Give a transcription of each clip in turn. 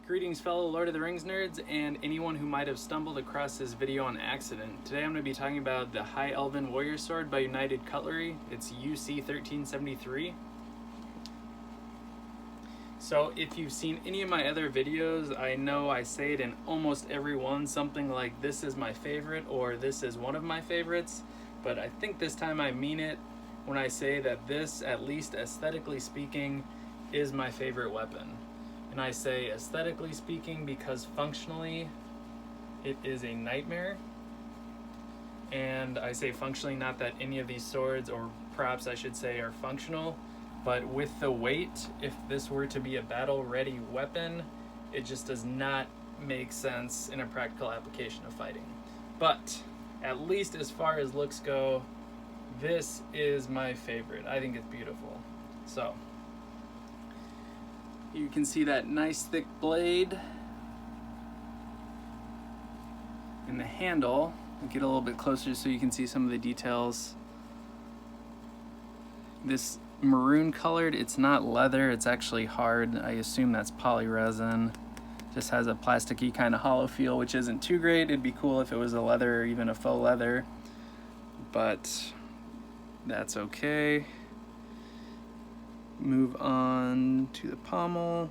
Greetings fellow Lord of the Rings nerds and anyone who might have stumbled across this video on accident. Today I'm going to be talking about the High Elven Warrior Sword by United Cutlery. It's UC 1373. So if you've seen any of my other videos, I know I say it in almost every one, something like this is my favorite or this is one of my favorites, but I think this time I mean it when I say that this, at least aesthetically speaking, is my favorite weapon. And I say aesthetically speaking because functionally it is a nightmare. And I say functionally not that any of these swords, or props I should say, are functional, but with the weight, if this were to be a battle ready weapon, it just does not make sense in a practical application of fighting. But at least as far as looks go, this is my favorite. I think it's beautiful. So you can see that nice thick blade and the handle. I'll get a little bit closer so you can see some of the details. This maroon colored, it's not leather, it's actually hard. I assume that's poly resin. Just has a plasticky kind of hollow feel, which isn't too great. It'd be cool if it was a leather or even a faux leather, but that's okay. Move on to the pommel.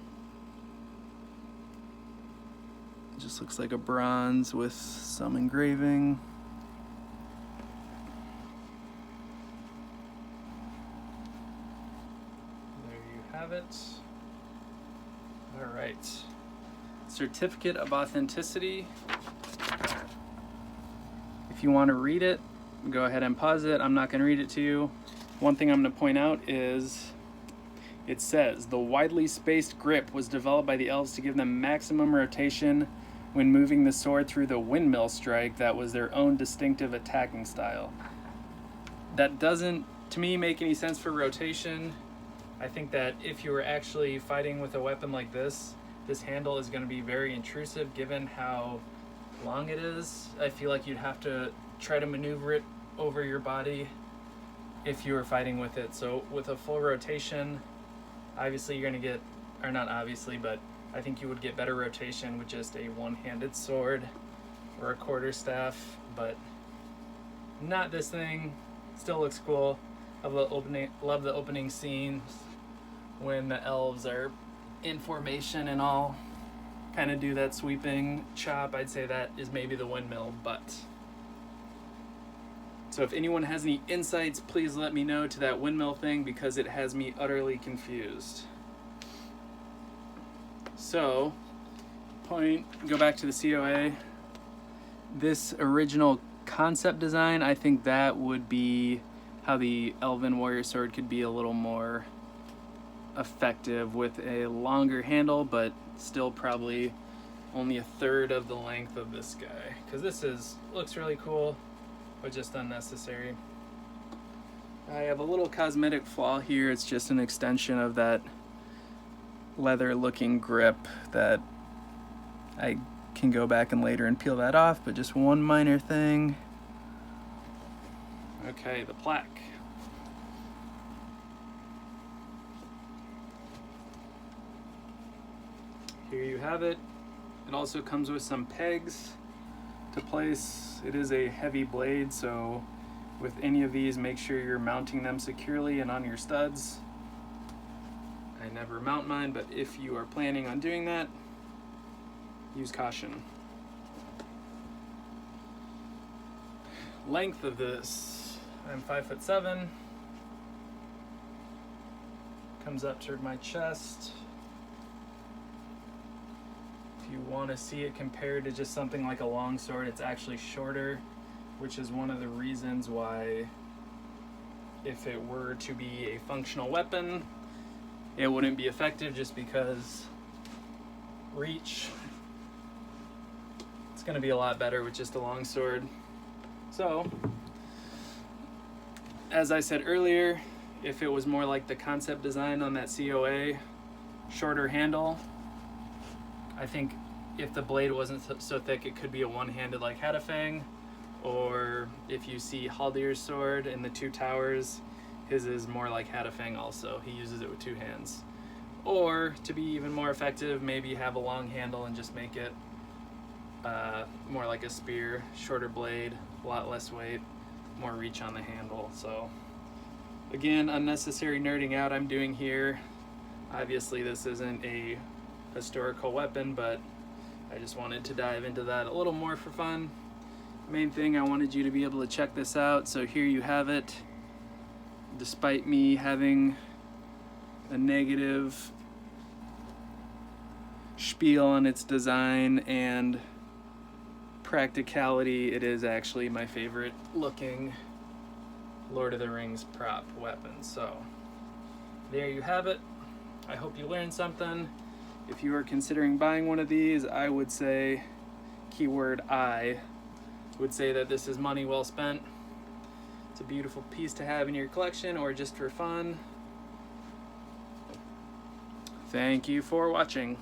It just looks like a bronze with some engraving. There you have it. All right. Certificate of authenticity. If you want to read it, go ahead and pause it. I'm not going to read it to you. One thing I'm going to point out is it says, the widely spaced grip was developed by the elves to give them maximum rotation when moving the sword through the windmill strike that was their own distinctive attacking style. That doesn't, to me, make any sense for rotation. I think that if you were actually fighting with a weapon like this handle is going to be very intrusive given how long it is. I feel like you'd have to try to maneuver it over your body if you were fighting with it. So with a full rotation, obviously you're going to get, or not obviously, but I think you would get better rotation with just a one-handed sword or a quarterstaff, but not this thing. Still looks cool. Love the opening scenes when the elves are in formation and all kind of do that sweeping chop. I'd say that is maybe the windmill, but so if anyone has any insights, please let me know to that windmill thing because it has me utterly confused. So, go back to the COA. This original concept design, I think that would be how the Elven Warrior Sword could be a little more effective with a longer handle, but still probably only a third of the length of this guy. Because this looks really cool, but just unnecessary. I have a little cosmetic flaw here. It's just an extension of that leather looking grip that I can go back and later and peel that off, but just one minor thing. Okay, the plaque. Here you have it. It also comes with some pegs to place. It is a heavy blade, so with any of these, make sure you're mounting them securely and on your studs. I never mount mine, but if you are planning on doing that, use caution. Length of this, I'm 5'7". Comes up toward my chest. If you want to see it compared to just something like a long sword, it's actually shorter, which is one of the reasons why if it were to be a functional weapon, it wouldn't be effective, just because reach, it's going to be a lot better with just a long sword. So, as I said earlier, if it was more like the concept design on that COA, shorter handle, I think if the blade wasn't so thick, it could be a one-handed like Hadafang, or if you see Haldyr's sword in the Two Towers, his is more like Hadafang also. He uses it with two hands. Or to be even more effective, maybe have a long handle and just make it more like a spear, shorter blade, a lot less weight, more reach on the handle. So again, unnecessary nerding out I'm doing here. Obviously this isn't a historical weapon, but I just wanted to dive into that a little more for fun. Main thing, I wanted you to be able to check this out, so here you have it. Despite me having a negative spiel on its design and practicality, it is actually my favorite looking Lord of the Rings prop weapon. So there you have it. I hope you learned something. If you are considering buying one of these, I would say, keyword I, would say that this is money well spent. It's a beautiful piece to have in your collection or just for fun. Thank you for watching.